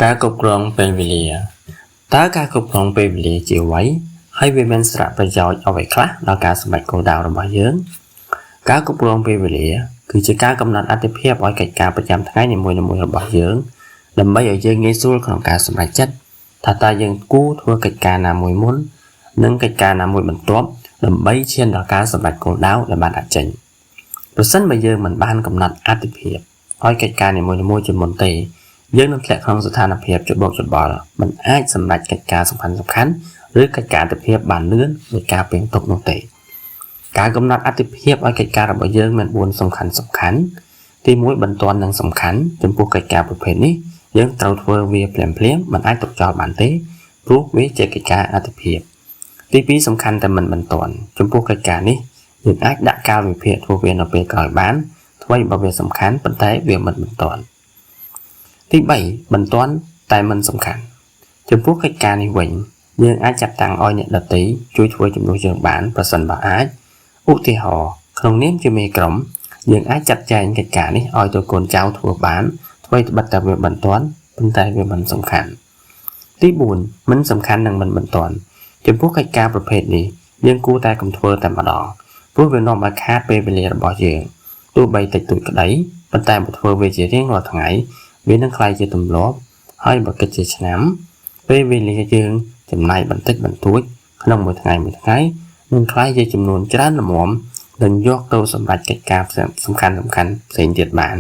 ការគ្រប់គ្រងពេលវេលាតើការគ្រប់គ្រងពេលវេលាជាអ្វីហើយវាមានសារៈប្រយោជន៍អ្វីខ្លះដល់ការសម្រេចគោលដៅរបស់យើងការគ្រប់គ្រងពេលវេលាគឺជាការកំណត់អាទិភាពឲ្យកិច្ចការប្រចាំថ្ងៃនីមួយៗរបស់យើងដើម្បីឲ្យយើងងាយស្រួលក្នុងការសម្រេចចិត្តថាតើយើងគួរធ្វើកិច្ចការណាមួយមុននិងកិច្ចការណាមួយបន្ទាប់ដើម្បីឈានដល់ការសម្រេចគោលដៅដែលបានដាក់ចេញប្រសិនបើយើងមិនបានកំណត់អាទិភាពឲ្យកិច្ចការនីមួយៗជាមុនទេយើងនឹងធ្លាក់ក្នុងស្ថានភាពច្បោកច្បល់មិនអាចសម្រេចកិច្ចការសំខាន់ៗឬកិច្ចការអាទិភាពបានលឿនដោយការពេញទុកនោះទេការកំណត់អាទិភាពឲ្យកិច្ចការរបស់យើងមាន4សំខាន់ទី1បន្ទាន់និងសំខាន់ចំពោះកិច្ចការប្រភេទនេះយើងត្រូវធ្វើវាភ្លាមមិនអាចទុកចោលបានទេព្រោះវាជាកិច្ចការអាទិភាពទី2សំខាន់តែមិនបន្ទាន់ចំពោះកិច្ចការនេះយើងអាចដាក់កាលវិភាគធ្វើវានៅពេលក្រោយបានថ្មីបើវាសំខាន់ប៉ុន្តែវាមិនបន្ទាន់ទី3បន្ទាន់តែមិនសំខាន់ចំពោះកិច្ចការនេះវិញយើងអាចចាត់តាំងឲ្យអ្នកដទៃជួយធ្វើជំនួសយើងបានប្រសិនបើអាចឧទាហរណ៍ក្នុងនាមជាមេក្រុមយើងអាចចាត់ចែងកិច្ចការនេះឲ្យទៅកូនចៅធ្វើបានថ្មីត្បិតតែវាបន្ទាន់ប៉ុន្តែវាមិនសំខាន់ទី4មិនសំខាន់និងមិនបន្ទាន់ចំពោះកិច្ចការប្រភេទនេះយើងគួរតែកុំធ្វើតែម្ដងព្រោះវានាំឲ្យខាតពេលវេលារបស់យើងទោះបីតិចតួចក្តីប៉ុន្តែបើធ្វើវាជារៀងរាល់ថ្ងៃវានឹងក្លាយជាទម្លាប់ហើយបើគិតជាឆ្នាំពេលវេលាយើងចំណាយបន្តិចបន្តួចក្នុងមួយថ្ងៃនឹងក្លាយជាចំនួនច្រើនល្មមនឹងយកទៅសម្រេចកិច្ចការសំខាន់ផ្សេងទៀតបាន